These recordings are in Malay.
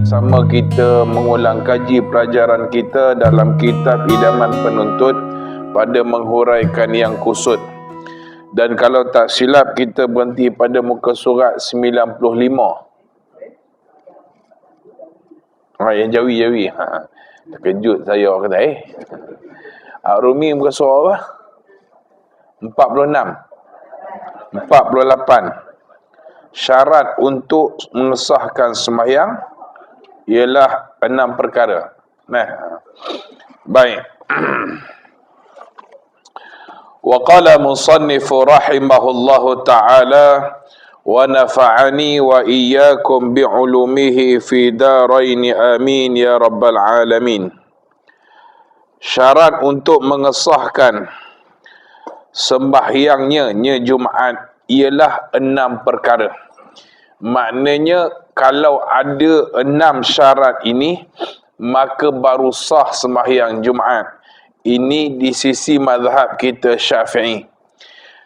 Sama kita mengulang kaji pelajaran kita dalam kitab Idaman Penuntut pada menghuraikan yang kusut. Dan kalau tak silap kita berhenti pada muka surat 95. Yang jawi. Terkejut saya orang kata Ar-Rumi muka surat apa? 46. 48. Syarat untuk mengesahkan sembahyang ialah 6 perkara. Baik. Wa qala musannif rahimahullahu ta'ala wa nafa'ani wa iyyakum bi'ulumihi fi darain amin ya rabbal alamin. Syarat untuk mengesahkan sembahyangnya Jumaat ialah 6 perkara. Maknanya kalau ada 6 syarat ini, maka baru sah sembahyang Jumaat. Ini di sisi mazhab kita Syafi'i.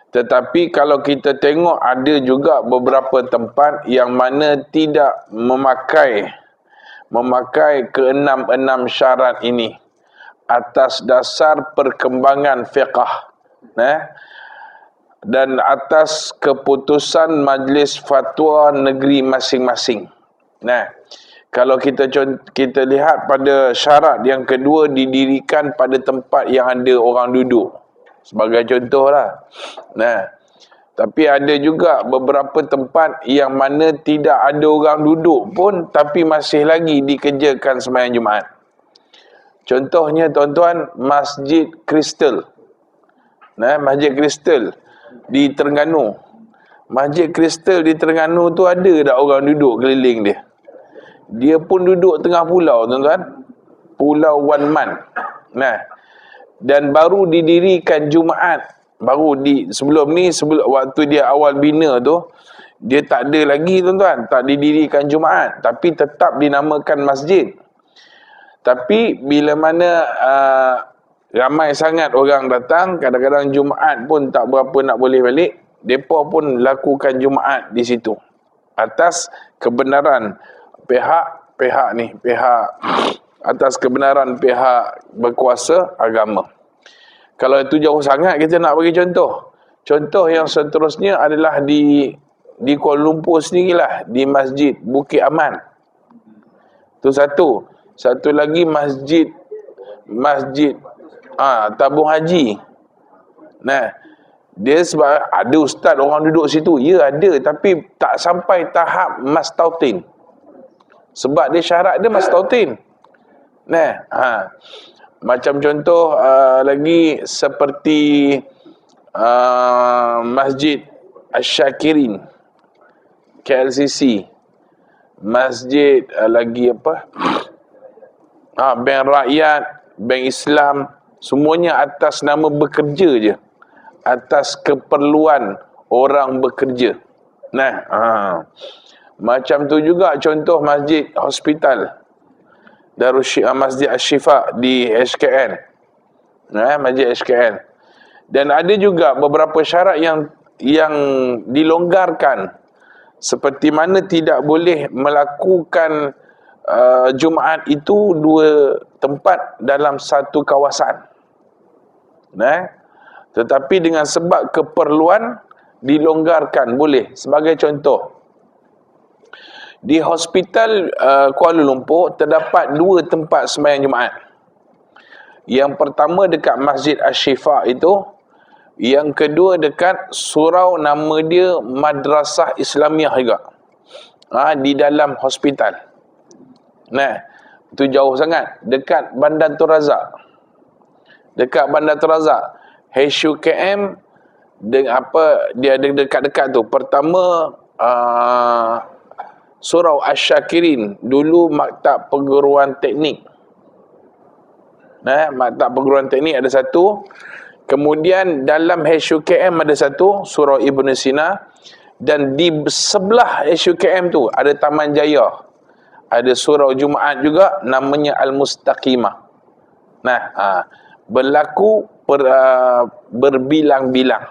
Tetapi kalau kita tengok ada juga beberapa tempat yang mana tidak memakai ke-6 syarat ini atas dasar perkembangan fiqh. Dan atas keputusan majlis fatwa negeri masing-masing. Kalau kita lihat pada syarat yang kedua, didirikan pada tempat yang ada orang duduk. Sebagai contohlah. Tapi ada juga beberapa tempat yang mana tidak ada orang duduk pun, tapi masih lagi dikerjakan sembahyang Jumaat. Contohnya tuan-tuan, Masjid Kristal. Masjid Kristal di Terengganu. Masjid Kristal di Terengganu tu ada tak orang duduk keliling dia? Dia pun duduk tengah pulau, tuan-tuan. Pulau One Man. Dan baru didirikan Jumaat. Sebelum waktu dia awal bina tu, dia tak ada lagi, tuan-tuan. Tak didirikan Jumaat, tapi tetap dinamakan masjid. Tapi bila mana ramai sangat orang datang, kadang-kadang Jumaat pun tak berapa nak boleh balik, mereka pun lakukan Jumaat di situ atas kebenaran atas kebenaran pihak berkuasa agama. Kalau itu jauh sangat, kita nak bagi contoh yang seterusnya adalah di Kuala Lumpur sendirilah, di Masjid Bukit Aman. Itu satu lagi masjid Tabung Haji. Dia sebab ada ustaz orang duduk situ. Ya ada, tapi tak sampai tahap mastautin. Sebab dia syarat dia mastautin. Macam contoh lagi seperti Masjid Asy-Syakirin, KLCC. Masjid lagi apa? Bank Rakyat, Bank Islam, semuanya atas nama bekerja je. Atas keperluan orang bekerja. Macam tu juga contoh Masjid Hospital Masjid Asy-Syifa di SKN. Masjid SKN. Dan ada juga beberapa syarat yang dilonggarkan. Seperti mana tidak boleh melakukan Jumaat itu 2 tempat dalam satu kawasan. Tetapi dengan sebab keperluan dilonggarkan boleh. Sebagai contoh, di Hospital Kuala Lumpur terdapat 2 tempat sembahyang Jumaat. Yang pertama dekat Masjid Asy-Syifa itu, yang kedua dekat surau, nama dia Madrasah Islamiah juga. Di dalam hospital. Itu jauh sangat. Dekat Bandar Tun Razak. HUKM dia ada dekat-dekat tu. Pertama Surau Asy-Syakirin, dulu Maktab Perguruan Teknik. Maktab perguruan teknik ada satu. Kemudian dalam HUKM ada satu, Surau Ibn Sina. Dan di sebelah HUKM tu ada Taman Jaya. Ada surau Jumaat juga, namanya Al-Mustaqimah. Berlaku berbilang-bilang.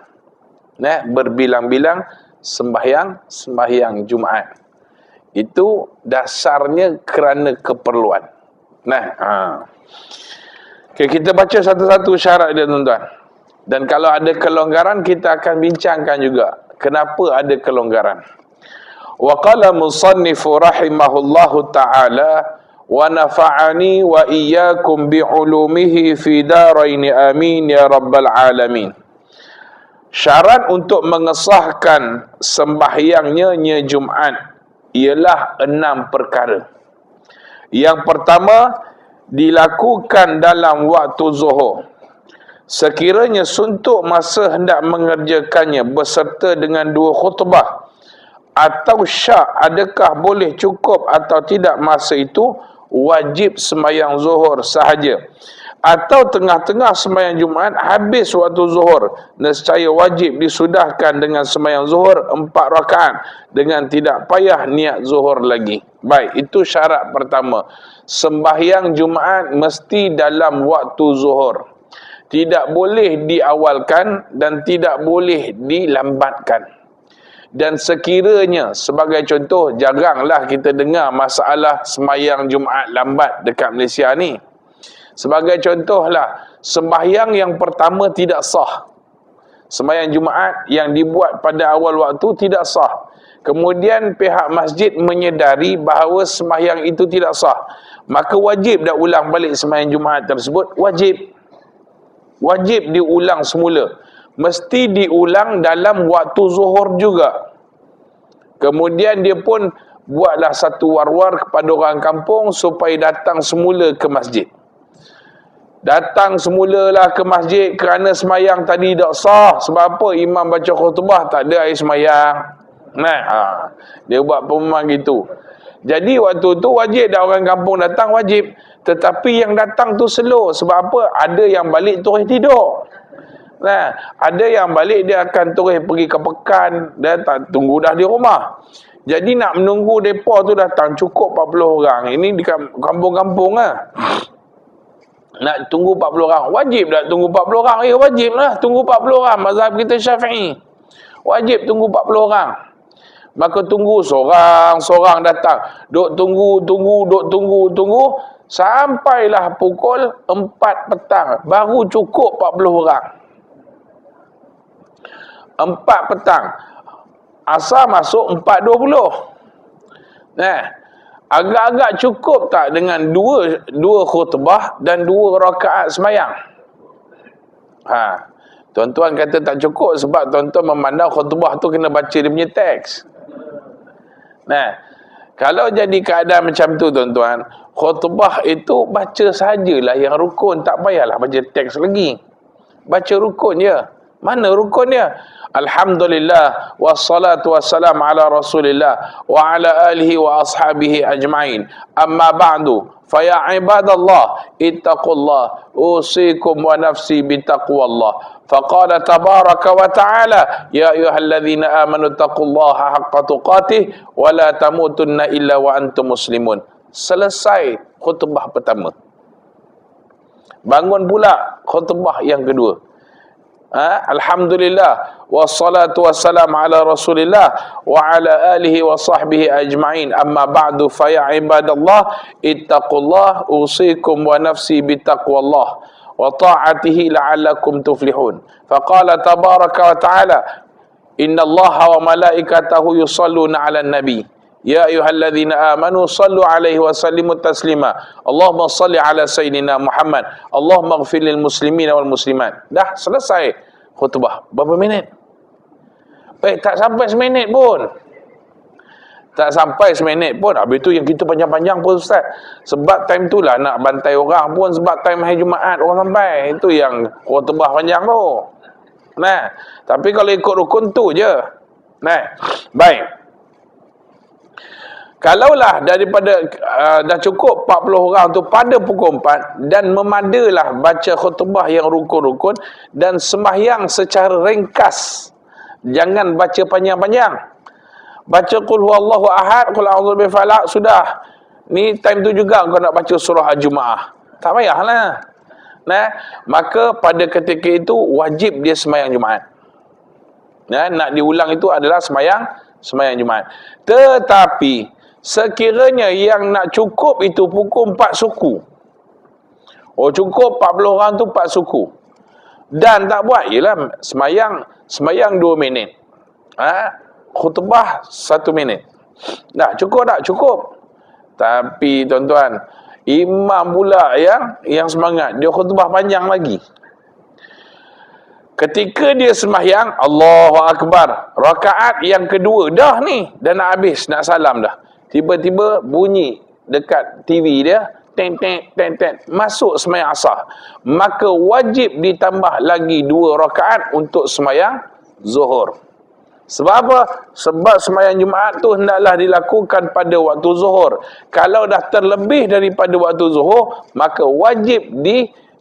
Berbilang-bilang sembahyang Jumaat. Itu dasarnya kerana keperluan. Okay, kita baca satu-satu syarat dia, tuan-tuan. Dan kalau ada kelonggaran, kita akan bincangkan juga kenapa ada kelonggaran. Wa qala musannifu rahimahullahu ta'ala wa nafa'ani wa iyyakum bi'ulumihi fi daraini amin ya rabbal alamin. Syarat untuk mengesahkan sembahyangnya Jumaat ialah 6 perkara. Yang pertama, dilakukan dalam waktu zuhur. Sekiranya suntuk masa hendak mengerjakannya berserta dengan 2 khutbah atau syak, adakah boleh cukup atau tidak masa itu? Wajib sembahyang zuhur sahaja. Atau tengah-tengah sembahyang Jumaat habis waktu zuhur, nescaya wajib disudahkan dengan sembahyang zuhur 4 rakaat dengan tidak payah niat zuhur lagi. Baik, itu syarat pertama. Sembahyang Jumaat mesti dalam waktu zuhur. Tidak boleh diawalkan dan tidak boleh dilambatkan. Dan sekiranya, sebagai contoh, jaranglah kita dengar masalah sembahyang Jumaat lambat dekat Malaysia ni. Sebagai contohlah, sembahyang yang pertama tidak sah. Sembahyang Jumaat yang dibuat pada awal waktu tidak sah. Kemudian pihak masjid menyedari bahawa sembahyang itu tidak sah. Maka wajib dah ulang balik sembahyang Jumaat tersebut. Wajib diulang semula. Mesti diulang dalam waktu zuhur juga. Kemudian dia pun buatlah satu war-war kepada orang kampung supaya datang semula ke masjid. Datang semulalah ke masjid kerana sembahyang tadi tak sah. Sebab apa? Imam baca khutbah tak ada air sembahyang. Dia buat pengumuman gitu. Jadi waktu tu wajib dah orang kampung datang, wajib. Tetapi yang datang tu slow. Sebab apa? Ada yang balik terus tidur. Ada yang balik dia akan terus pergi ke pekan, dia tak tunggu dah di rumah. Jadi nak menunggu depa tu datang cukup 40 orang. Ini di kampung-kampung nak tunggu 40 orang. Wajib tak tunggu 40 orang? Wajib lah tunggu 40 orang. Mazhab kita Syafi'i. Wajib tunggu 40 orang. Maka tunggu seorang datang. Duk tunggu. Sampailah pukul 4 petang. Baru cukup 40 orang. 4 petang. Asar masuk 4.20. Agak-agak cukup tak dengan dua khutbah dan 2 rakaat sembahyang? Tuan-tuan kata tak cukup sebab tuan-tuan memandang khutbah tu kena baca dia punya teks. Kalau jadi keadaan macam tu, tuan-tuan, khutbah itu baca sajalah yang rukun, tak payahlah baca teks lagi. Baca rukun je. Mana rukun dia? Alhamdulillah wassalatu wassalamu ala Rasulillah wa ala alihi wa ashabihi ajma'in. Amma ba'du, fa ya ibadallah ittaqullah usikum wa nafsi bitaqwallah. Faqala tabaraka wa ta'ala ya ayyuhalladzina amanu taqullaha haqqa tuqatih wa la tamutunna illa wa antum muslimun. Selesai khutbah pertama. Bangun pula khutbah yang kedua. Alhamdulillah wassalatu wassalamu ala Rasulillah wa ala alihi wa sahbihi ajma'in. Amma ba'du, fa ya ibadallah ittaqullah usikum wa nafsi bitaqwallah wa ta'atihi la'allakum tuflihun. Faqala tabaraka wa ta'ala inna allaha wa malaikatahu yusalluna 'alan nabi ya ayyuhalladzina amanu sallu alaihi wa sallimu taslima. Allahumma salli ala sayyidina Muhammad. Allahumma ighfir lil muslimina wal muslimat. Dah selesai khutbah. Berapa minit? Tak sampai seminit pun. Tak sampai seminit pun. Habis tu yang kita panjang-panjang pun, Ustaz. Sebab time tu lah nak bantai orang pun. Sebab time hari Jumaat orang sampai. Itu yang khutbah panjang tu. Tapi kalau ikut rukun tu je. Baik. Kalaulah daripada dah cukup 40 orang tu pada pukul 4 dan memadalah baca khutbah yang rukun-rukun dan sembahyang secara ringkas. Jangan baca panjang-panjang. Baca qul huwallahu ahad, qul a'udzu birabbil falaq, sudah. Ni time tu juga kau nak baca surah Al-Jumaah. Tak payahlah. Nah, maka pada ketika itu wajib dia sembahyang Jumaat. Nah, nak diulang itu adalah sembahyang Jumaat. Tetapi sekiranya yang nak cukup itu pukul 4 suku. Oh, cukup 40 orang tu 4 suku. Dan tak buat, ialah sembahyang 2 minit. Khutbah 1 minit. Dah cukup tak? Cukup. Tapi tuan-tuan, imam pula yang semangat, dia khutbah panjang lagi. Ketika dia sembahyang, Allahu Akbar, rakaat yang kedua dah ni, dah nak habis, nak salam dah. Tiba-tiba bunyi dekat TV dia, teng teng teng teng, masuk sembahyang asar. Maka wajib ditambah lagi 2 rakaat untuk sembahyang zuhur. Sebab apa? Sebab sembahyang Jumaat tu hendaklah dilakukan pada waktu zuhur. Kalau dah terlebih daripada waktu zuhur, maka wajib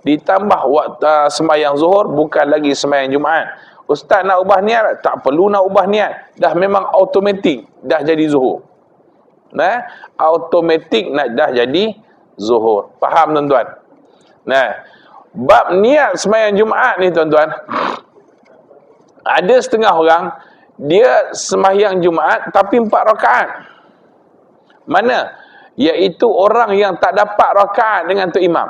ditambah waktu sembahyang zuhur, bukan lagi sembahyang Jumaat. Ustaz nak ubah niat? Tak perlu nak ubah niat. Dah memang automatik dah jadi zuhur. Nah, automatik dah jadi zuhur. Faham tuan-tuan? Nah, bab niat sembahyang Jumaat ni tuan-tuan, ada setengah orang dia sembahyang Jumaat tapi 4 rakaat. Mana? Iaitu orang yang tak dapat rakaat dengan tu imam.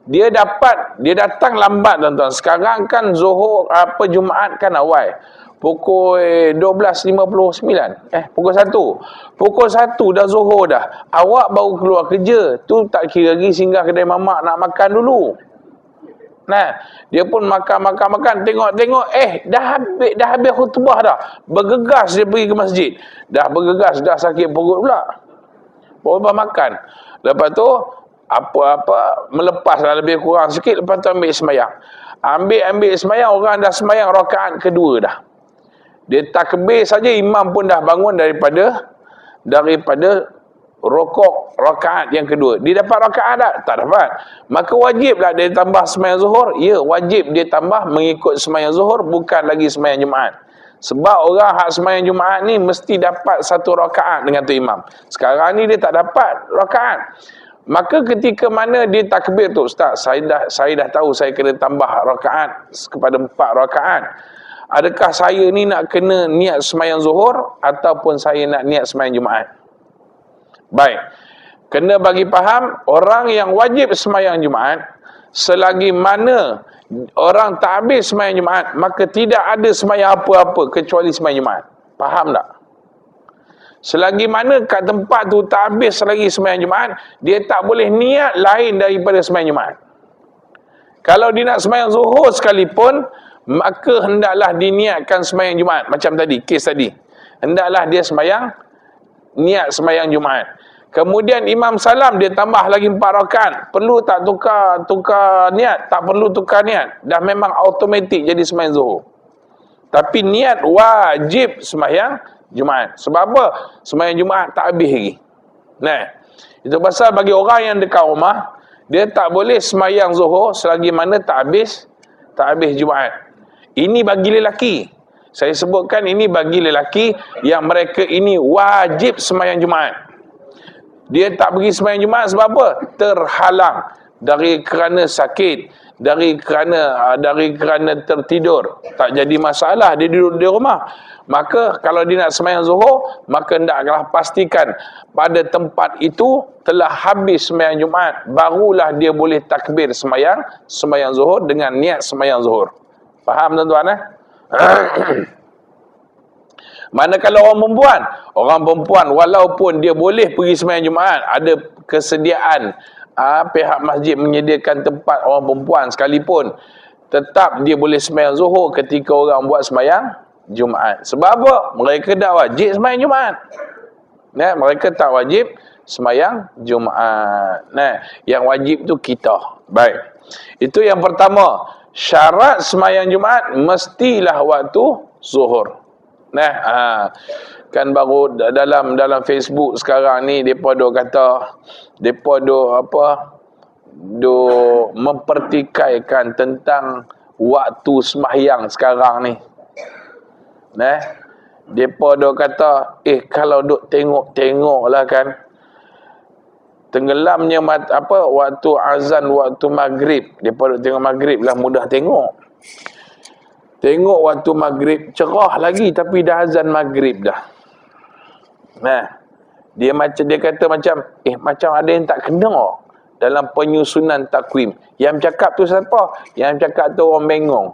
Dia datang lambat tuan-tuan. Sekarang kan zuhur Jumaat kan awal. Pukul 12.59. Pukul 1. Pukul 1 dah zuhur dah. Awak baru keluar kerja. Tu tak kira lagi singgah kedai mamak nak makan dulu. Nah, dia pun makan. Tengok. Dah habis khutbah dah. Bergegas dia pergi ke masjid. Dah bergegas, dah sakit perut pula. Lepas makan. Lepas tu, melepaslah lebih kurang sikit. Lepas tu ambil sembahyang. Ambil sembahyang, orang dah sembahyang rakaat kedua dah. Dia takbir saja, imam pun dah bangun daripada rokok rakaat yang kedua. Dia dapat rakaat tak? Tak dapat. Maka wajiblah dia tambah sembahyang zuhur. Ya, wajib dia tambah mengikut sembahyang zuhur, bukan lagi sembahyang Jumaat. Sebab orang hak sembahyang Jumaat ni mesti dapat 1 rakaat dengan tu imam. Sekarang ni dia tak dapat rakaat. Maka ketika mana dia takbir tu, Ustaz, saya dah tahu saya kena tambah rakaat kepada 4 rakaat. Adakah saya ni nak kena niat sembahyang zuhur ataupun saya nak niat sembahyang Jumaat? Baik, kena bagi faham, orang yang wajib sembahyang Jumaat, selagi mana orang tak habis sembahyang Jumaat, maka tidak ada sembahyang apa-apa kecuali sembahyang Jumaat. Faham tak? Selagi mana kat tempat tu tak habis lagi sembahyang Jumaat, dia tak boleh niat lain daripada sembahyang Jumaat. Kalau dia nak sembahyang zuhur sekalipun, maka hendaklah diniatkan sembahyang Jumaat. Macam tadi, kes tadi, hendaklah dia niat sembahyang Jumaat. Kemudian imam salam, dia tambah lagi 4 rakaat. Perlu tak tukar niat? Tak perlu tukar niat. Dah memang automatik jadi sembahyang zuhur. Tapi niat wajib sembahyang Jumaat. Sebab apa? Sembahyang Jumaat tak habis lagi. Nah, itu pasal bagi orang yang dekat rumah, dia tak boleh sembahyang zuhur selagi mana tak habis Jumaat. Ini bagi lelaki. Saya sebutkan ini bagi lelaki yang mereka ini wajib sembahyang Jumaat. Dia tak pergi sembahyang Jumaat sebab apa? Terhalang dari kerana sakit, dari kerana tertidur. Tak jadi masalah, dia duduk di rumah. Maka kalau dia nak sembahyang zuhur, maka hendaklah pastikan pada tempat itu telah habis sembahyang Jumaat, barulah dia boleh takbir sembahyang zuhur dengan niat sembahyang zuhur. Faham tuan-tuan? Manakala orang perempuan walaupun dia boleh pergi sembahyang Jumaat, ada kesediaan pihak masjid menyediakan tempat orang perempuan sekalipun, tetap dia boleh sembahyang zuhur ketika orang buat sembahyang Jumaat. Sebab apa? Mereka tak wajib sembahyang Jumaat. Nah, mereka tak wajib sembahyang Jumaat. Nah, yang wajib tu kita. Baik. Itu yang pertama. Syarat sembahyang Jumaat mestilah waktu zuhur. Nah, kan baru dalam Facebook sekarang ni depa dok kata, depa dok dok mempertikaikan tentang waktu sembahyang sekarang ni. Nah, depa dok kata, kalau dok tengok-tengoklah kan, tenggelamnya waktu azan waktu maghrib, depa dok tengok maghrib lah, mudah tengok. Tengok waktu maghrib cerah lagi tapi dah azan maghrib dah. Nah, dia kata macam ada yang tak kena dalam penyusunan takwim. Yang cakap tu siapa? Yang cakap tu orang bengong.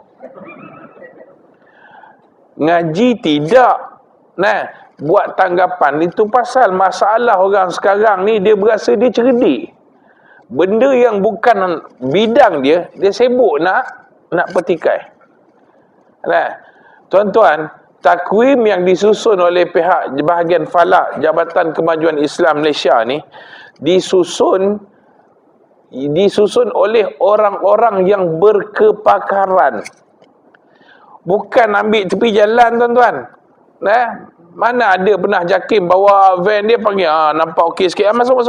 Ngaji tidak. Nah, buat tanggapan itu pasal masalah orang sekarang ni, dia berasa dia cerdik. Benda yang bukan bidang dia sibuk nak petikai. Nah, tuan-tuan, takwim yang disusun oleh pihak bahagian falak Jabatan Kemajuan Islam Malaysia ni disusun oleh orang-orang yang berkepakaran. Bukan ambil tepi jalan, tuan-tuan. Nah, mana ada pernah JAKIM bawa van dia panggil, nampak okey sikit, masuk.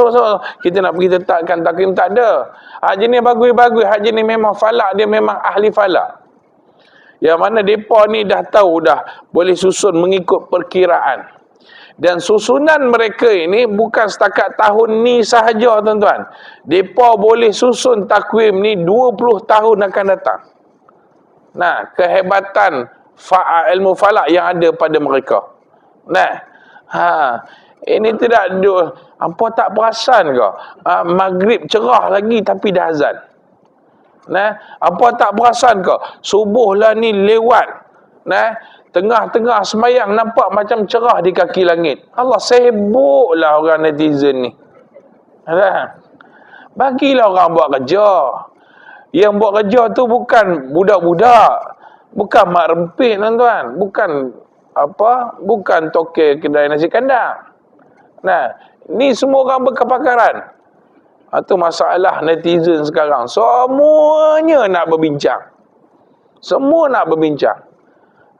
Kita nak pergi letakkan takwim, tak ada. Hak jenis bagus-bagus, hak jenis memang falak, dia memang ahli falak. Yang mana mereka ni dah tahu dah boleh susun mengikut perkiraan. Dan susunan mereka ini bukan setakat tahun ni sahaja, tuan-tuan. Mereka boleh susun takwim ni 20 tahun akan datang. Nah, kehebatan ilmu falak yang ada pada mereka. Nah, ini tidak ada. Hampa tak perasan ke? Maghrib cerah lagi tapi dah azan. Nah, apa tak perasan ke? Subuh lah ni lewat. Nah, tengah-tengah sembahyang nampak macam cerah di kaki langit. Allah, sibuklah orang netizen ni. Bagilah orang buat kerja. Yang buat kerja tu bukan budak-budak. Bukan mak rempit, tuan-tuan. Bukan tokek kedai nasi kandang. Nah, ni semua orang berkepakaran. Itu masalah netizen sekarang. Semuanya nak berbincang. Semua nak berbincang.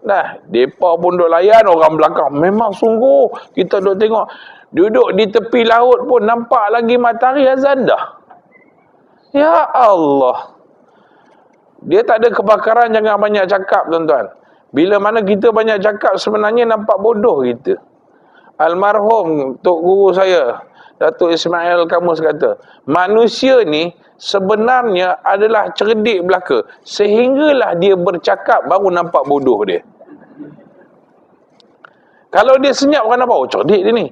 Nah, mereka pun duk layan orang belakang. Memang sungguh. Kita duk tengok. Duduk di tepi laut pun nampak lagi matahari azan dah. Ya Allah. Dia tak ada kebakaran, jangan banyak cakap, tuan-tuan. Bila mana kita banyak cakap, sebenarnya nampak bodoh kita. Almarhum Tok Guru saya, Datuk Ismail Kamus kata, manusia ni sebenarnya adalah cerdik belaka. Sehinggalah dia bercakap baru nampak bodoh dia. Kalau dia senyap bukan apa? Cerdik dia ni.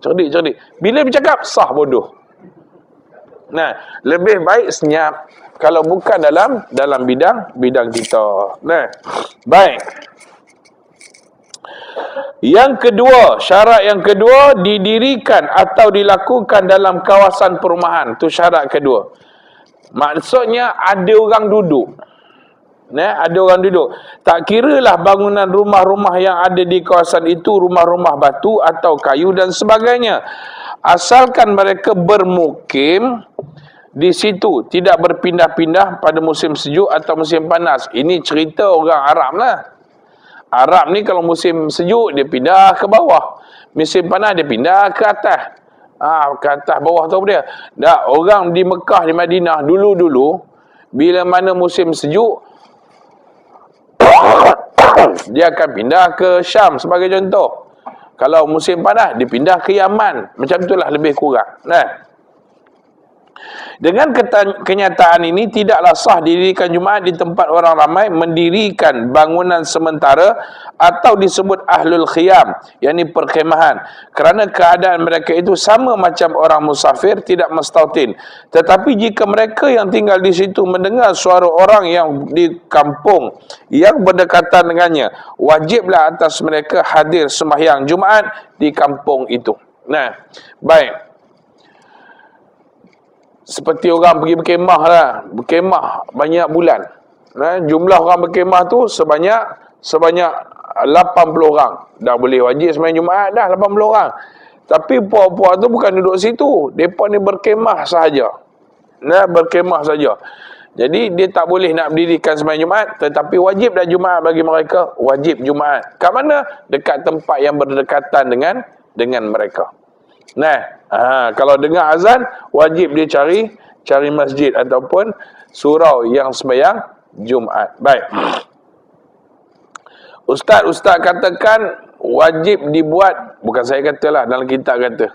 Cerdik. Bila bercakap, sah bodoh. Nah, lebih baik senyap kalau bukan dalam bidang kita. Nah, baik. Yang kedua, syarat yang kedua, didirikan atau dilakukan dalam kawasan perumahan. Itu syarat kedua. Maksudnya ada orang duduk. Ada orang duduk. Tak kiralah bangunan rumah-rumah yang ada di kawasan itu, rumah-rumah batu atau kayu dan sebagainya. Asalkan mereka bermukim di situ, tidak berpindah-pindah pada musim sejuk atau musim panas. Ini cerita orang Arab lah. Arab ni kalau musim sejuk dia pindah ke bawah, musim panas dia pindah ke atas. Ke atas bawah tu apa dia? Dah, orang di Mekah, di Madinah dulu-dulu bila mana musim sejuk dia akan pindah ke Syam sebagai contoh. Kalau musim panas dia pindah ke Yaman. Macam itulah lebih kurang. Nah, dengan kenyataan ini, tidaklah sah didirikan Jumaat di tempat orang ramai, mendirikan bangunan sementara atau disebut ahlul khiyam, yakni perkhemahan, kerana keadaan mereka itu sama macam orang musafir, tidak mustautin. Tetapi jika mereka yang tinggal di situ mendengar suara orang yang di kampung yang berdekatan dengannya, wajiblah atas mereka hadir sembahyang Jumaat di kampung itu. Nah, baik. Seperti orang pergi berkemah lah. Berkemah banyak bulan. Jumlah orang berkemah tu sebanyak 80 orang. Dah boleh wajib sembahyang Jumaat dah 80 orang. Tapi puak-puak tu bukan duduk situ. Mereka ni berkemah sahaja. Berkemah saja. Jadi dia tak boleh nak berdirikan sembahyang Jumaat, tetapi wajib dah Jumaat bagi mereka, wajib Jumaat. Kat mana? Dekat tempat yang berdekatan dengan mereka. Nah, kalau dengar azan, wajib dia cari masjid ataupun surau yang sembahyang Jumaat. Baik. Ustaz katakan wajib dibuat, bukan saya katalah, dalam kitab kata.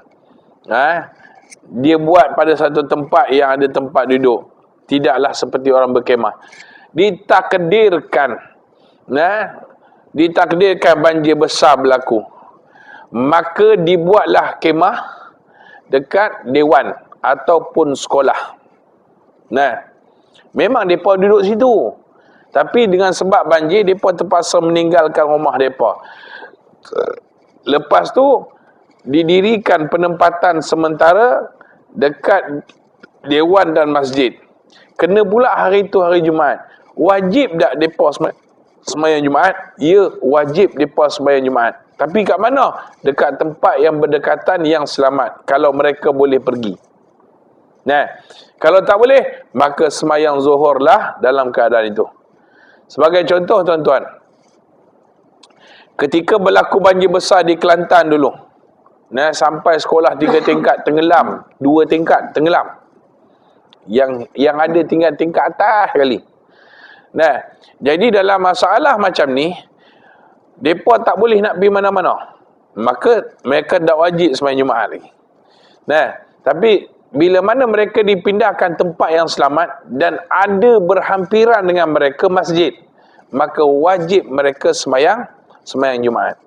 Dia buat pada satu tempat yang ada tempat duduk. Tidaklah seperti orang berkemah. Ditakdirkan banjir besar berlaku, maka dibuatlah kemah dekat dewan ataupun sekolah. Memang mereka duduk situ, tapi dengan sebab banjir, mereka terpaksa meninggalkan rumah mereka. Lepas tu didirikan penempatan sementara dekat dewan dan masjid. Kena pula hari itu hari Jumaat. Wajib tak mereka sembahyang Jumaat? Ya, wajib mereka sembahyang Jumaat. Tapi kat mana? Dekat tempat yang berdekatan yang selamat, kalau mereka boleh pergi. Kalau tak boleh, maka sembahyang zuhur lah dalam keadaan itu. Sebagai contoh tuan-tuan, ketika berlaku banjir besar di Kelantan dulu, sampai sekolah 3 tingkat tenggelam, 2 tingkat tenggelam. Yang ada tinggal tingkat atas sekali. Jadi dalam masalah macam ni, mereka tak boleh nak pergi mana-mana. Maka mereka tak wajib sembahyang Jumaat lagi. Tapi bila mana mereka dipindahkan tempat yang selamat dan ada berhampiran dengan mereka masjid, maka wajib mereka sembahyang Jumaat.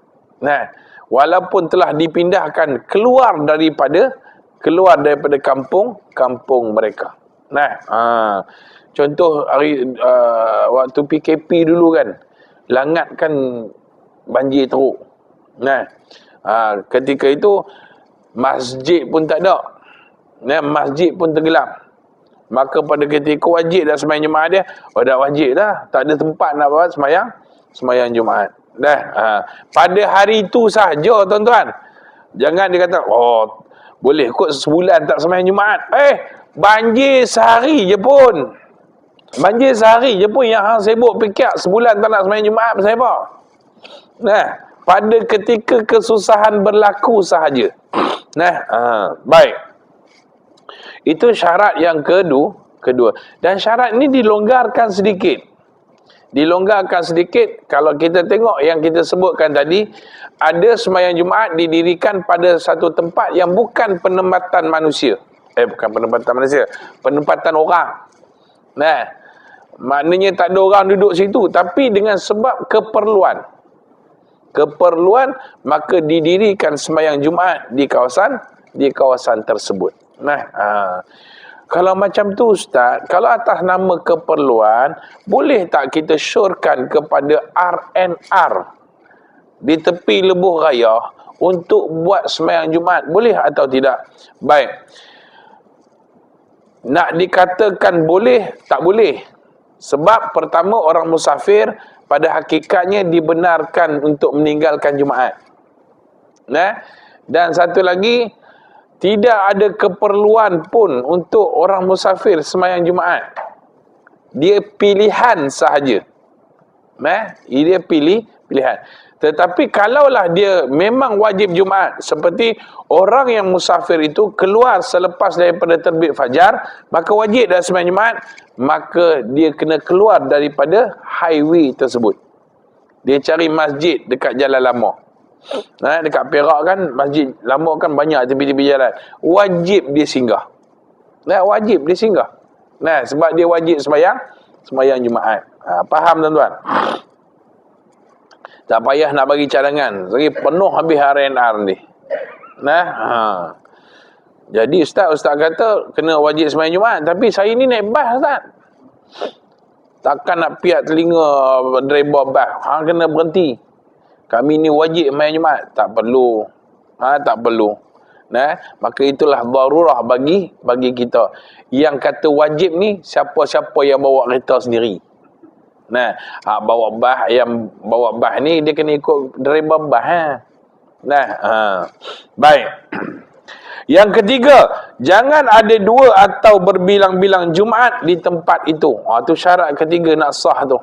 Walaupun telah dipindahkan keluar daripada kampung mereka. Contoh waktu PKP dulu kan, Langat kan banjir teruk. Ketika itu masjid pun tak ada. Masjid pun tenggelam. Maka pada ketika wajib dah sembahyang Jumaat dia, dah wajib dah, tak ada tempat nak buat sembahyang Jumaat. Pada hari itu sahaja tuan-tuan. Jangan dia kata, boleh kot sebulan tak sembahyang Jumaat. Banjir sehari je pun. Yang hang sibuk fikir sebulan tak nak sembahyang Jumaat pasal apa? Pada ketika kesusahan berlaku sahaja. Baik. Itu syarat yang kedua. Dan syarat ini dilonggarkan sedikit. Kalau kita tengok yang kita sebutkan tadi, ada sembahyang Jumaat didirikan pada satu tempat yang bukan penempatan manusia. Bukan penempatan manusia, penempatan orang. Maknanya tak ada orang duduk situ, tapi dengan sebab keperluan, maka didirikan sembahyang Jumaat di kawasan tersebut. Kalau macam tu Ustaz, kalau atas nama keperluan, boleh tak kita syorkan kepada RNR di tepi lebuh raya untuk buat sembahyang Jumaat? Boleh atau tidak? Baik. Nak dikatakan boleh, tak boleh. Sebab pertama, orang musafir pada hakikatnya dibenarkan untuk meninggalkan Jumaat. Dan satu lagi, tidak ada keperluan pun untuk orang musafir sembahyang Jumaat. Dia pilihan sahaja. Dia pilihan. Tetapi kalaulah dia memang wajib Jumaat, seperti orang yang musafir itu keluar selepas daripada terbit fajar, maka wajib dah sembahyang Jumaat, maka dia kena keluar daripada highway tersebut. Dia cari masjid dekat jalan lama. Dekat Perak kan, masjid lama kan banyak tepi-tepi jalan. Wajib dia singgah. Sebab dia wajib sembahyang Jumaat. Faham tuan-tuan? Tak payah nak bagi cadangan. Lagi penuh habis RNR ni. Jadi Ustaz kata kena wajib sembahyang Jumaat, tapi saya ni naik bas Ustaz. Takkan nak piat telinga driver bas. Kena berhenti. Kami ni wajib sembahyang Jumaat. Tak perlu. Tak perlu. Maka itulah darurah bagi kita. Yang kata wajib ni, siapa-siapa yang bawa kereta sendiri. Bawa bah ni dia kena ikut driver bah. Baik. Yang ketiga, Jangan ada dua atau berbilang-bilang Jumaat di tempat itu. Itu syarat ketiga nak sah tu.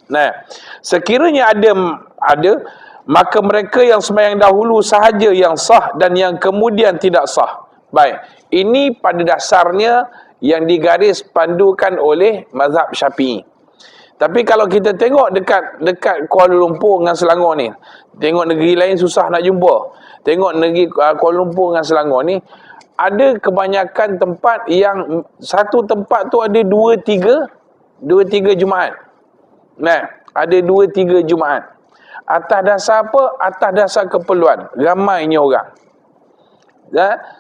Nah, sekiranya ada, maka mereka yang sembahyang dahulu sahaja yang sah dan yang kemudian tidak sah. Baik, ini pada dasarnya yang digaris pandukan oleh mazhab Syafi'i. Tapi kalau kita tengok dekat Kuala Lumpur dengan Selangor ni, tengok negeri lain susah nak jumpa. Tengok negeri Kuala Lumpur dengan Selangor ni, ada kebanyakan tempat yang satu tempat tu ada dua tiga Jumaat. Nah, ada 2-3 Jumaat. Atas dasar apa? Atas dasar keperluan. Ramainya orang.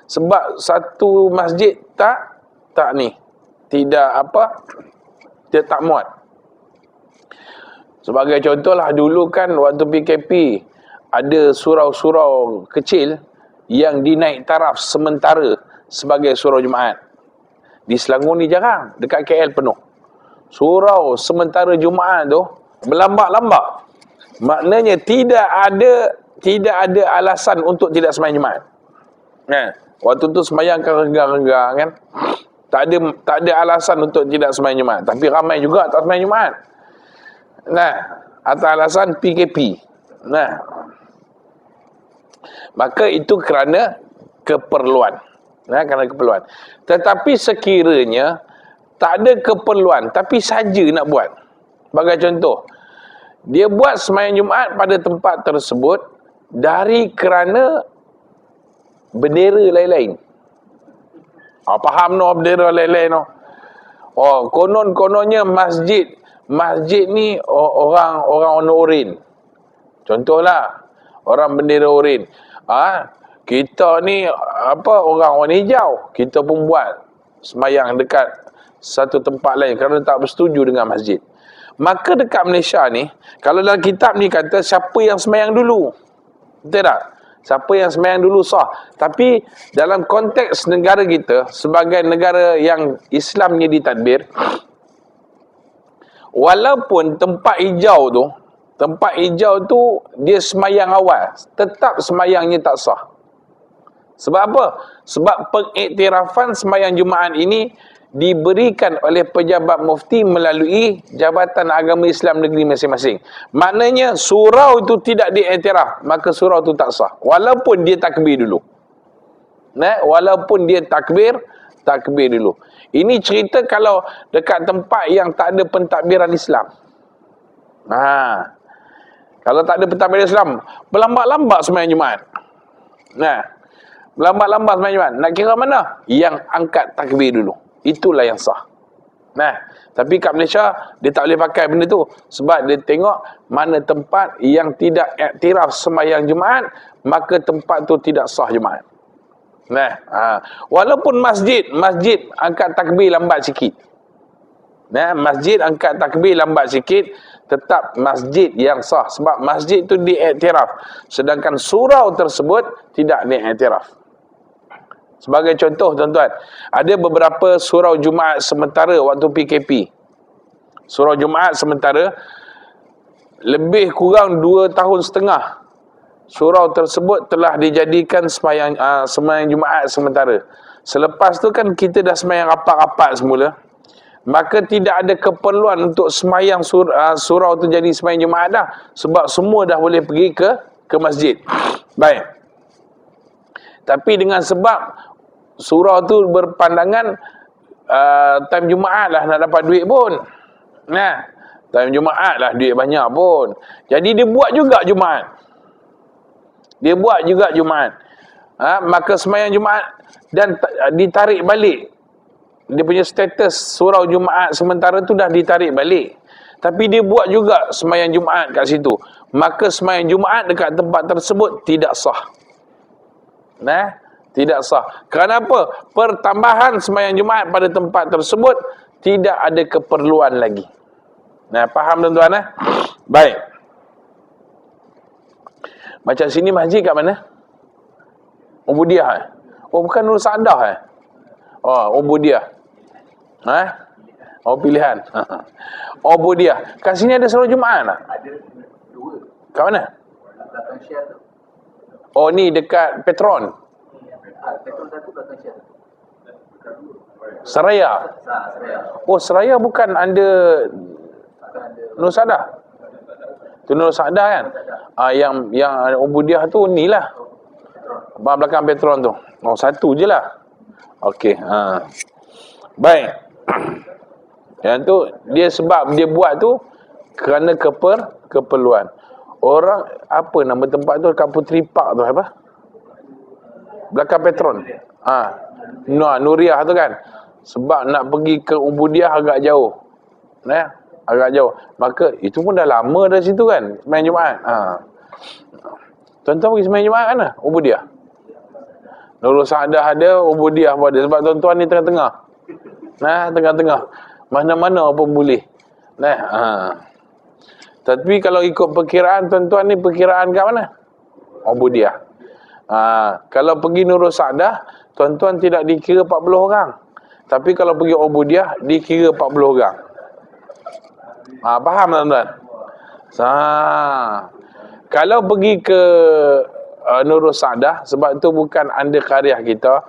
Sebab satu masjid tak ni. Tidak apa? Dia tak muat. Sebagai contohlah dulu kan waktu PKP ada surau-surau kecil yang dinaik taraf sementara sebagai surau Jumaat. Di Selangor ni jarang, dekat KL penuh. Surau sementara Jumaat tu berlambak-lambak. Maknanya tidak ada alasan untuk tidak sembahyang Jumaat. Waktu tu sembahyang kan renggang-renggang kan. Tak ada alasan untuk tidak sembahyang Jumaat. Tapi ramai juga tak sembahyang Jumaat. Atas alasan PKP. Maka itu kerana keperluan. Kerana keperluan. Tetapi sekiranya tak ada keperluan tapi saja nak buat. Sebagai contoh, dia buat sembahyang Jumaat pada tempat tersebut dari kerana bendera lain-lain. Faham no bendera lain-lain no? Konon-kononnya masjid ni orang warna oranye. Contohlah, orang bendera oranye. Kita ni orang warna hijau. Kita pun buat sembahyang dekat satu tempat lain kerana tak bersetuju dengan masjid. Maka dekat Malaysia ni, kalau dalam kitab ni kata siapa yang sembahyang dulu. Betul tak? Siapa yang sembahyang dulu sah. Tapi dalam konteks negara kita, sebagai negara yang Islamnya ditadbir, walaupun tempat hijau tu dia sembahyang awal, tetap sembahyangnya tak sah. Sebab apa? Sebab pengiktirafan sembahyang Jumaat ini diberikan oleh pejabat mufti melalui Jabatan Agama Islam negeri masing-masing. Maknanya surau itu tidak diiktiraf, maka surau itu tak sah. Walaupun dia takbir dulu. Walaupun dia takbir dulu. Ini cerita kalau dekat tempat yang tak ada pentadbiran Islam. Kalau tak ada pentadbiran Islam, berlambat-lambat sembahyang Jumaat. Berlambat-lambat sembahyang Jumaat. Nak kira mana? Yang angkat takbir dulu. Itulah yang sah. Tapi kat Malaysia, dia tak boleh pakai benda tu. Sebab dia tengok mana tempat yang tidak iktiraf sembahyang Jumaat, maka tempat tu tidak sah Jumaat. Walaupun masjid angkat takbir lambat sikit. Masjid angkat takbir lambat sikit, tetap masjid yang sah. Sebab masjid tu diiktiraf. Sedangkan surau tersebut tidak diiktiraf. Sebagai contoh tuan-tuan, ada beberapa surau Jumaat sementara waktu PKP. Surau Jumaat sementara lebih kurang 2 tahun setengah. Surau tersebut telah dijadikan sembahyang Jumaat sementara. Selepas tu kan kita dah sembahyang rapat-rapat semula. Maka tidak ada keperluan untuk sembahyang surau tu jadi sembahyang Jumaat dah. Sebab semua dah boleh pergi ke masjid. Baik. Tapi dengan sebab surau tu berpandangan time Jumaat lah nak dapat duit pun. Time Jumaat lah duit banyak pun. Jadi dia buat juga Jumaat. Maka sembahyang Jumaat dan ditarik balik. Dia punya status surau Jumaat sementara tu dah ditarik balik. Tapi dia buat juga sembahyang Jumaat kat situ. Maka sembahyang Jumaat dekat tempat tersebut tidak sah. Tidak sah. Kerana apa? Pertambahan sembahyang Jumaat pada tempat tersebut tidak ada keperluan lagi. Faham tuan-tuan? Baik. Macam sini masjid kat mana? Ubudiah. Bukan Nur Saadah. Ubudiah. Pilihan. Ubudiah. Kat sini ada surau Jumaat tak? Ada 2. Kat mana? Belakang Shell tu. Ni dekat Petron. Petron 1 belakang Shell. Seraya. Seraya. Oh, seraya bukan under Akan ada Nur Sadah. Tu Nur Sadah kan? Yang Ubudiah tu ni lah. Belakang Petron tu. Oh, satu je lah. Okey. Baik. Yang tu dia sebab dia buat tu kerana keperluan. Orang apa nama tempat tu kat Puteri Park tu apa? Belakang Petron. Nuriah tu kan. Sebab nak pergi ke Ubudiah agak jauh. Agak jauh. Maka itu pun dah lama dari situ kan. Sembahyang Jumaat. Tuan-tuan pergi sembahyang Jumaat kan? Ubudiah. Nurul Sa'adah ada, Ubudiah pun ada. Sebab tuan-tuan ni tengah-tengah. Tengah-tengah. Mana-mana pun boleh. Tapi kalau ikut perkiraan tuan-tuan ni perkiraan kat mana? Ubudiah. Kalau pergi Nurul Sa'adah, tuan-tuan tidak dikira 40 orang. Tapi kalau pergi Ubudiah, dikira 40 orang. Faham tuan-tuan? Kalau pergi ke Nurul Sa'adah, sebab itu bukan under qaryah kita,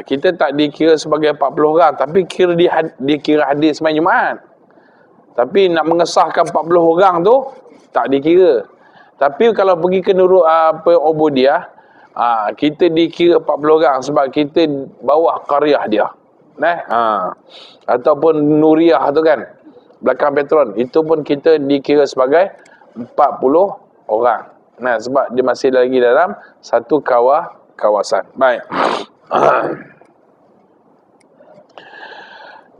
kita tak dikira sebagai 40 orang, tapi dikira hadis sembahyang Jumaat. Tapi nak mengesahkan 40 orang tu tak dikira. Tapi kalau pergi ke Nurul Ubudiah, kita dikira 40 orang sebab kita bawah qaryah dia. Ataupun Nuriah tu kan, belakang Petron, itu pun kita dikira sebagai 40 orang. Sebab dia masih lagi dalam satu kawasan. Baik.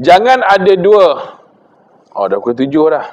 Jangan ada dua. Dah pukul 7 dah.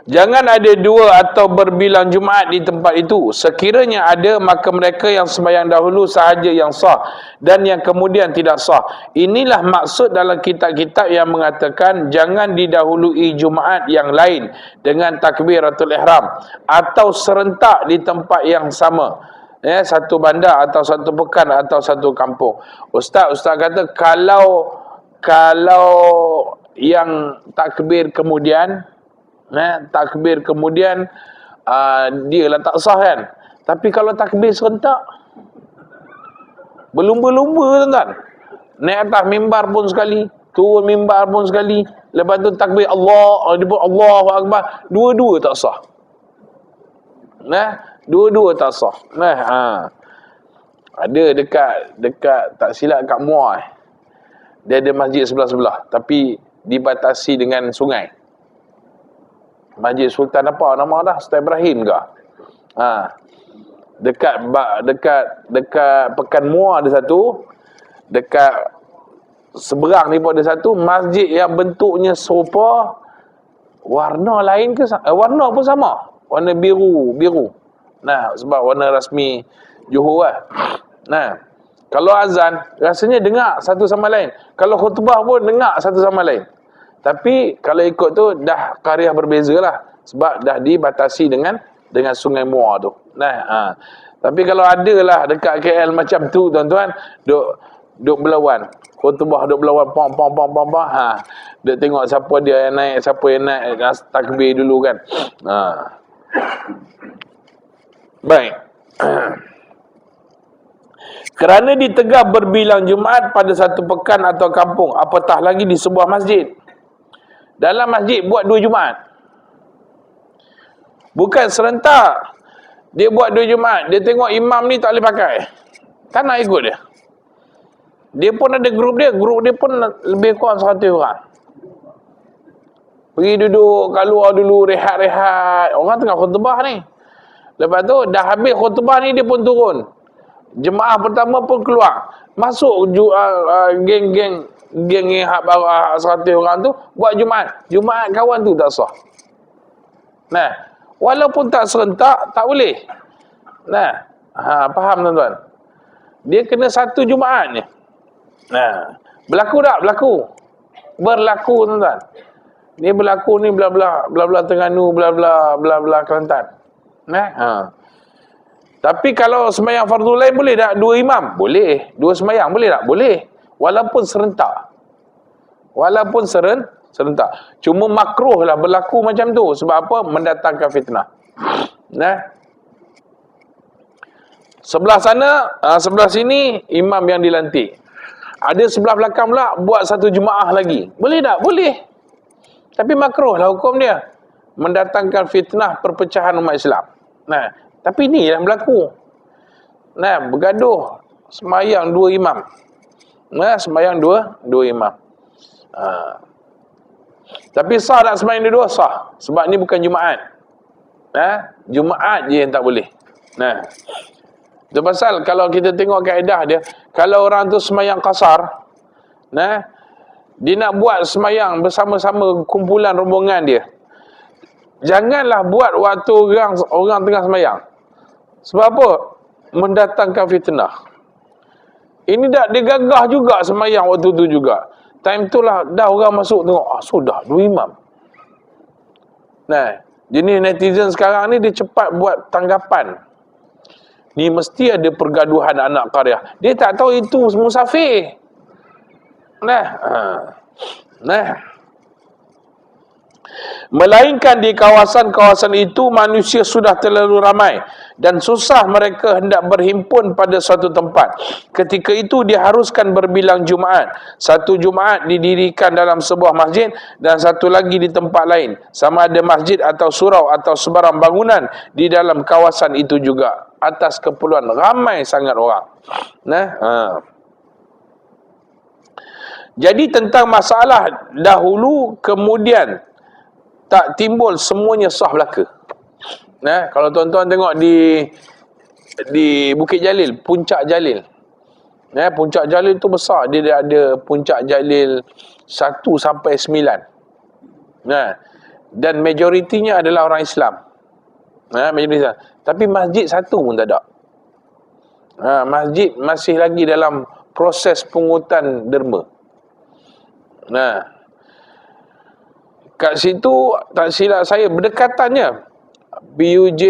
Jangan ada dua atau berbilang Jumaat di tempat itu. Sekiranya ada, maka mereka yang sembahyang dahulu sahaja yang sah, dan yang kemudian tidak sah. Inilah maksud dalam kitab-kitab yang mengatakan jangan didahului Jumaat yang lain dengan takbiratul ihram atau serentak di tempat yang sama. Satu bandar atau satu pekan atau satu kampung. Ustaz kata kalau yang takbir kemudian dia lah tak sah kan. Tapi kalau takbir serentak, berlumba-lumba tuan-tuan. Naik atas mimbar pun sekali, turun mimbar pun sekali, lepas tu takbir Allah, dia pun Allahu Akbar, dua-dua tak sah. Dua-dua tak sah. Ada dekat tak silap kat Muar. Dia ada masjid sebelah-sebelah, tapi dibatasi dengan sungai. Masjid Sultan apa nama dah? Sultan Ibrahim ke? Dekat Pekan Muar ada satu, dekat seberang ni pun ada satu masjid yang bentuknya serupa, warna lain ke? Warna pun sama. Warna biru. Sebab warna rasmi Johor lah. Kalau azan rasanya dengar satu sama lain. Kalau khutbah pun dengar satu sama lain. Tapi kalau ikut tu dah qaryah berbeza lah. Sebab dah dibatasi dengan sungai Muar tu. Tapi kalau ada lah dekat KL macam tu tuan-tuan, duk berlawan. Khutbah duk berlawan pom. Duk tengok siapa dia yang naik, siapa yang naik takbir dulu kan. Baik. Kerana ditegah berbilang Jumaat pada satu pekan atau kampung, apatah lagi di sebuah masjid. Dalam masjid buat 2 Jumaat. Bukan serentak. Dia buat 2 Jumaat. Dia tengok imam ni tak boleh pakai. Tak nak ikut dia. Dia pun ada grup dia. Grup dia pun lebih kurang 100 orang. Pergi duduk kat luar dulu, rehat-rehat. Orang tengah khutbah ni. Lepas tu dah habis khutbah ni dia pun turun. Jemaah pertama pun keluar. Masuk geng-geng 100 orang tu buat Jumaat kawan tu tak sah. Walaupun tak serentak tak boleh. Faham tuan-tuan? Dia kena satu Jumaat ni. Berlaku tak? Berlaku tuan-tuan. Ni berlaku ni bla-bla Terengganu, bla-bla Kelantan. Tapi kalau sembahyang fardu lain boleh tak? 2 imam? Boleh. 2 sembahyang boleh tak? Boleh. Walaupun serentak. Serentak. Cuma makruh lah berlaku macam tu. Sebab apa? Mendatangkan fitnah. Sebelah sana, sebelah sini imam yang dilantik. Ada sebelah belakang pula buat satu jemaah lagi. Boleh tak? Boleh. Tapi makruh lah hukum dia. Mendatangkan fitnah perpecahan umat Islam. Nah, tapi ni yang berlaku. Nah, bergaduh semayang dua imam. Nah, semayang dua imam. Tapi sah tak semayang dua-dua? Sah. Sebab ni bukan Jumaat. Jumaat je yang tak boleh. Nah, itu pasal kalau kita tengok kaedah dia, kalau orang tu semayang qasar, dia nak buat semayang bersama-sama kumpulan rombongan dia, janganlah buat waktu orang tengah semayang. Sebab apa? Mendatangkan fitnah. Ini dah dia gagah juga semayang waktu tu juga. Time tu lah dah orang masuk tengok, sudah dua imam. Nah, jenis netizen sekarang ni dia cepat buat tanggapan. Ni mesti ada pergaduhan anak karya. Dia tak tahu itu musafir. Melainkan di kawasan-kawasan itu manusia sudah terlalu ramai dan susah mereka hendak berhimpun pada suatu tempat. Ketika itu diharuskan berbilang Jumaat. Satu Jumaat didirikan dalam sebuah masjid dan satu lagi di tempat lain. Sama ada masjid atau surau atau sebarang bangunan di dalam kawasan itu juga. Atas keperluan ramai sangat orang. Jadi tentang masalah dahulu kemudian tak timbul semuanya sah belaka. Kalau tuan-tuan tengok di Bukit Jalil, Puncak Jalil. Puncak Jalil tu besar, dia ada Puncak Jalil 1 sampai 9. Dan majoritinya adalah orang Islam. Majoriti. Tapi masjid satu pun tak ada. Masjid masih lagi dalam proses pungutan derma. Kat situ, tak silap saya, berdekatannya PUJ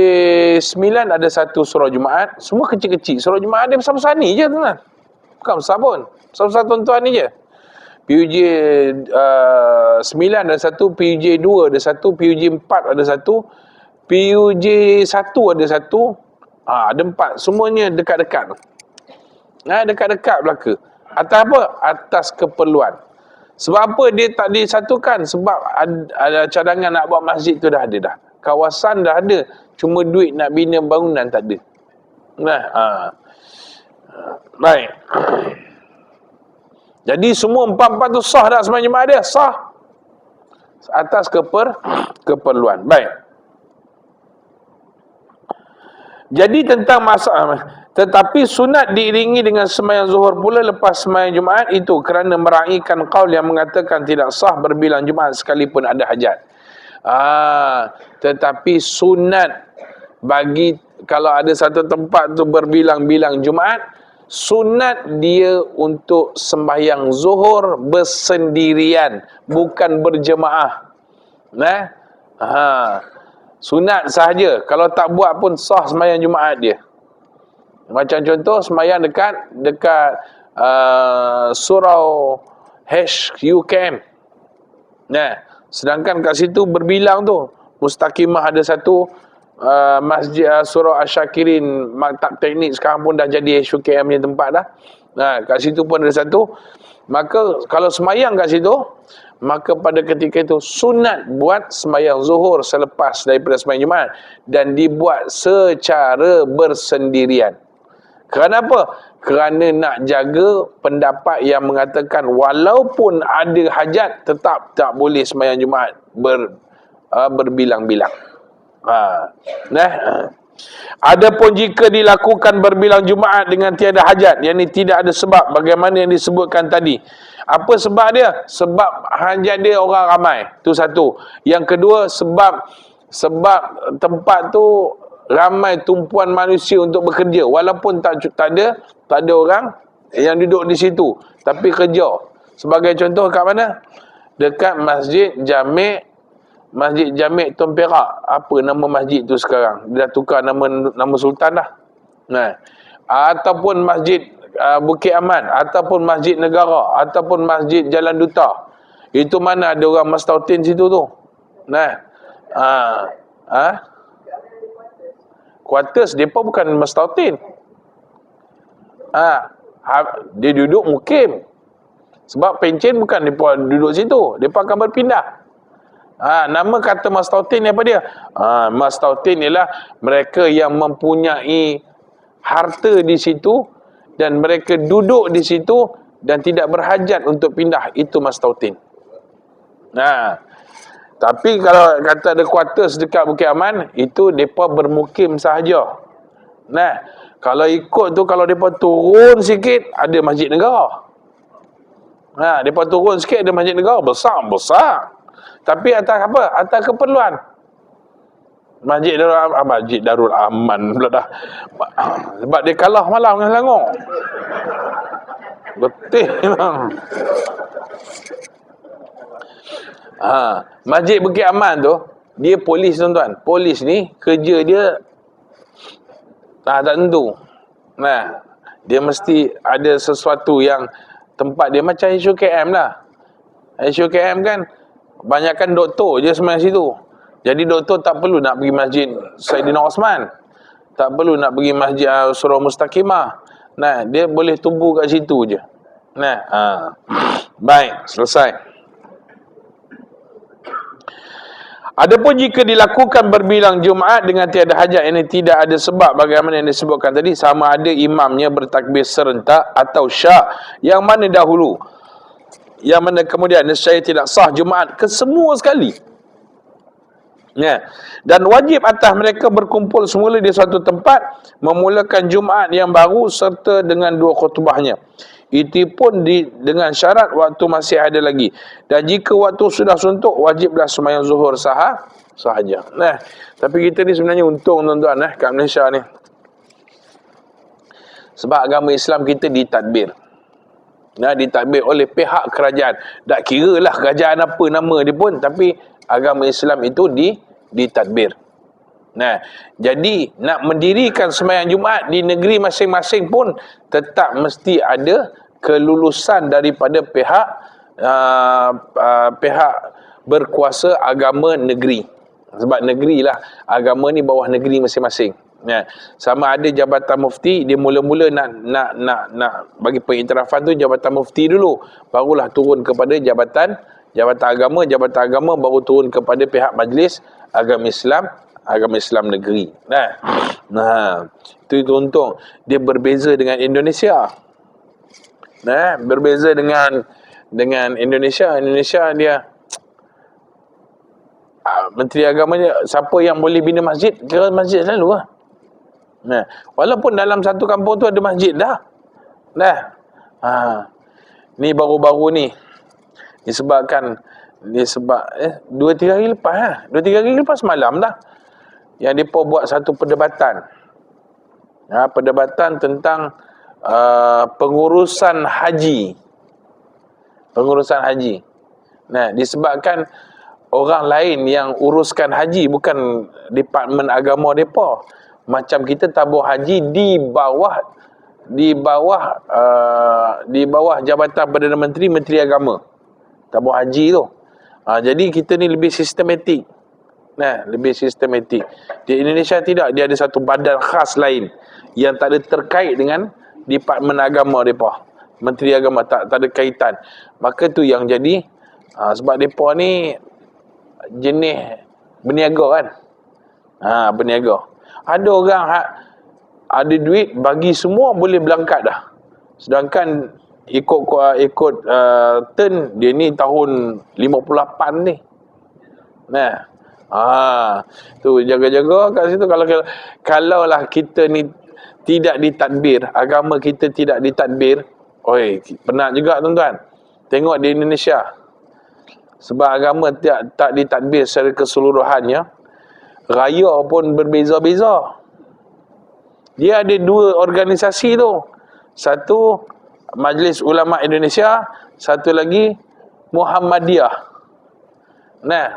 9 ada satu surau Jumaat. Semua kecil-kecil. Surau Jumaat dia besar-besar ni je, tuan. Bukan besar pun. Besar-besar tuan-tuan ni je. PUJ 9 ada satu, PUJ 2 ada satu, PUJ 4 ada satu, PUJ 1 ada satu. Ada 4. Semuanya dekat-dekat. Dekat-dekat belaka. Atas apa? Atas keperluan. Sebab apa dia tak disatukan? Sebab ada cadangan nak buat masjid tu dah ada dah. Kawasan dah ada. Cuma duit nak bina bangunan tak ada. Baik. Jadi semua empat-empat tu sah tak sembahyang Jumaat dia? Sah. Atas keperluan. Baik. Jadi tentang masalah, tetapi sunat diiringi dengan sembahyang zuhur pula lepas sembahyang Jumaat itu kerana meraihkan qaul yang mengatakan tidak sah berbilang Jumaat sekalipun ada hajat. Tetapi sunat bagi kalau ada satu tempat tu berbilang-bilang Jumaat, sunat dia untuk sembahyang zuhur bersendirian, bukan berjemaah. Sunat sahaja. Kalau tak buat pun sah sembahyang Jumaat dia. Macam contoh sembahyang dekat surau HUKM. Sedangkan kat situ berbilang tu Mustaqimah ada satu, masjid surau Asyakirin Maktab Teknik sekarang pun dah jadi HUKM punya tempat dah. Kat situ pun ada satu. Maka kalau sembahyang kat situ, maka pada ketika itu sunat buat sembahyang zuhur selepas daripada sembahyang Jumaat dan dibuat secara bersendirian. Kerana apa? Kerana nak jaga pendapat yang mengatakan walaupun ada hajat tetap tak boleh sembahyang Jumaat berbilang-bilang. Adapun jika dilakukan berbilang Jumaat dengan tiada hajat, yakni tidak ada sebab bagaimana yang disebutkan tadi. Apa sebab dia? Sebab hajat dia orang ramai. Itu satu. Yang kedua, sebab tempat tu ramai tumpuan manusia untuk bekerja. Walaupun tak ada orang yang duduk di situ, tapi kerja. Sebagai contoh kat mana? Dekat Masjid Jami' Tun Perak. Apa nama masjid tu sekarang? Dia dah tukar nama sultan dah. Ataupun Masjid Bukit Aman, ataupun Masjid Negara, ataupun Masjid Jalan Duta. Itu mana ada orang Mastautin situ tu. Quarters depa bukan Mastautin. Dia duduk mukim. Sebab pencen bukan mereka duduk situ, mereka akan berpindah. Nama kata mastautin ni apa dia? Mastautin ialah mereka yang mempunyai harta di situ dan mereka duduk di situ dan tidak berhajat untuk pindah. Itu mastautin. Tapi kalau kata ada quarters dekat Bukit Aman, itu mereka bermukim sahaja. Kalau ikut tu, kalau mereka turun sikit, ada masjid negara. Mereka turun sikit, ada masjid negara. Besar. Tapi atas apa? Atas keperluan. Masjid Darul Aman pula dah. Sebab dia kalah malam dengan Selangor. Betul memang. Masjid Bukit Aman tu, dia polis tuan-tuan. Polis ni kerja dia tak tentu. Dia mesti ada sesuatu yang tempat dia macam HUKM lah. HUKM kan banyakkan doktor je sebenarnya situ. Jadi doktor tak perlu nak pergi masjid Saidina Osman. Tak perlu nak pergi masjid Surah Mustaqimah. Dia boleh tumbuh kat situ je. Baik, selesai. Adapun jika dilakukan berbilang Jumaat dengan tiada hajat, ini tidak ada sebab bagaimana yang disebutkan tadi, sama ada imamnya bertakbir serentak atau syak, yang mana dahulu, yang mana kemudian nescaya tidak sah Jumaat kesemua sekali. Dan wajib atas mereka berkumpul semula di suatu tempat, memulakan Jumaat yang baru serta dengan 2 khutbahnya. Itu pun dengan syarat waktu masih ada lagi. Dan jika waktu sudah suntuk, wajiblah sembahyang zuhur sahaja. Tapi kita ni sebenarnya untung tuan-tuan kat Malaysia ni. Sebab agama Islam kita ditadbir. Ditadbir oleh pihak kerajaan. Tak kira lah kerajaan apa nama dia pun, tapi agama Islam itu ditadbir. Jadi nak mendirikan sembahyang Jumaat di negeri masing-masing pun tetap mesti ada kelulusan daripada pihak berkuasa agama negeri. Sebab negeri lah, agama ni bawah negeri masing-masing. Sama ada jabatan mufti, dia mula-mula nak bagi pengiktirafan tu jabatan mufti dulu, barulah turun kepada jabatan agama, baru turun kepada pihak majlis agama Islam negeri. Itu untung. Dia berbeza dengan Indonesia. Berbeza dengan Indonesia. Indonesia dia menteri agamanya, siapa yang boleh bina masjid, kira masjid selalu lah. Walaupun dalam satu kampung tu ada masjid dah. Ni baru-baru ni disebabkan 2-3 hari lepas 2-3 hari lepas semalam dah, yang mereka buat satu perdebatan. Perdebatan tentang pengurusan haji. Disebabkan orang lain yang uruskan haji, bukan departmen agama mereka. Macam kita tabur haji di bawah jabatan Perdana Menteri, Menteri Agama. Tabur haji tu. Jadi kita ni lebih sistematik. Lebih sistematik. Di Indonesia tidak, dia ada satu badan khas lain yang tak ada terkait dengan departmen agama mereka. Menteri Agama tak ada kaitan. Maka tu yang jadi sebab mereka ni jenis berniaga kan. Berniaga. Ada orang ada duit, bagi semua boleh berangkat dah. Sedangkan ikut turn dia ni tahun 58 ni. Tu jaga-jaga kat situ. Kalau lah kita ni tidak ditadbir, agama kita tidak ditadbir, penat juga tuan-tuan. Tengok di Indonesia, sebab agama tak ditadbir secara keseluruhannya, raya pun berbeza-beza. Dia ada 2 organisasi tu. Satu Majlis Ulama Indonesia, satu lagi Muhammadiyah.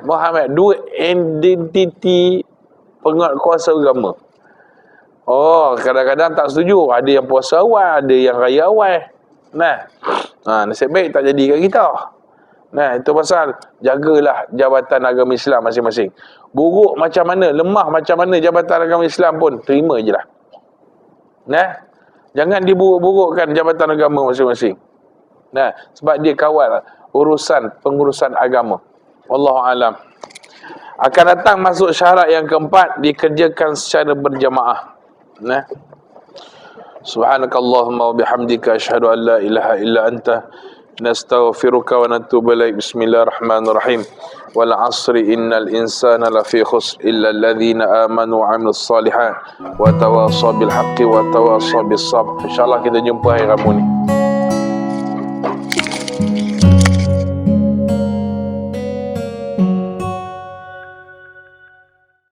Muhammad, 2 identiti penguasa agama. Kadang-kadang tak setuju. Ada yang puasa awal, ada yang raya awal. Nasib baik tak jadi kat kita. Itu pasal jagalah jabatan agama Islam masing-masing. Buruk macam mana, lemah macam mana jabatan agama Islam pun terima je lah. Jangan diburuk-burukkan jabatan agama masing-masing. Nah, sebab dia kawal pengurusan agama. Wallahu alam. Akan datang masuk syarat yang keempat, dikerjakan secara berjamaah. Nah. Subhanakallahumma wa bihamdika asyhadu an la ilaha illa anta nastaghfiruka wa natubu ilaik. Bismillahirrahmanirrahim. Wal 'asri innal insana lafi khusr illa alladhina amanu wa 'amilus solihat wa tawassaw bil haqqi wa tawassaw bis sabr. Insyaallah kita jumpa hari Rabu ni.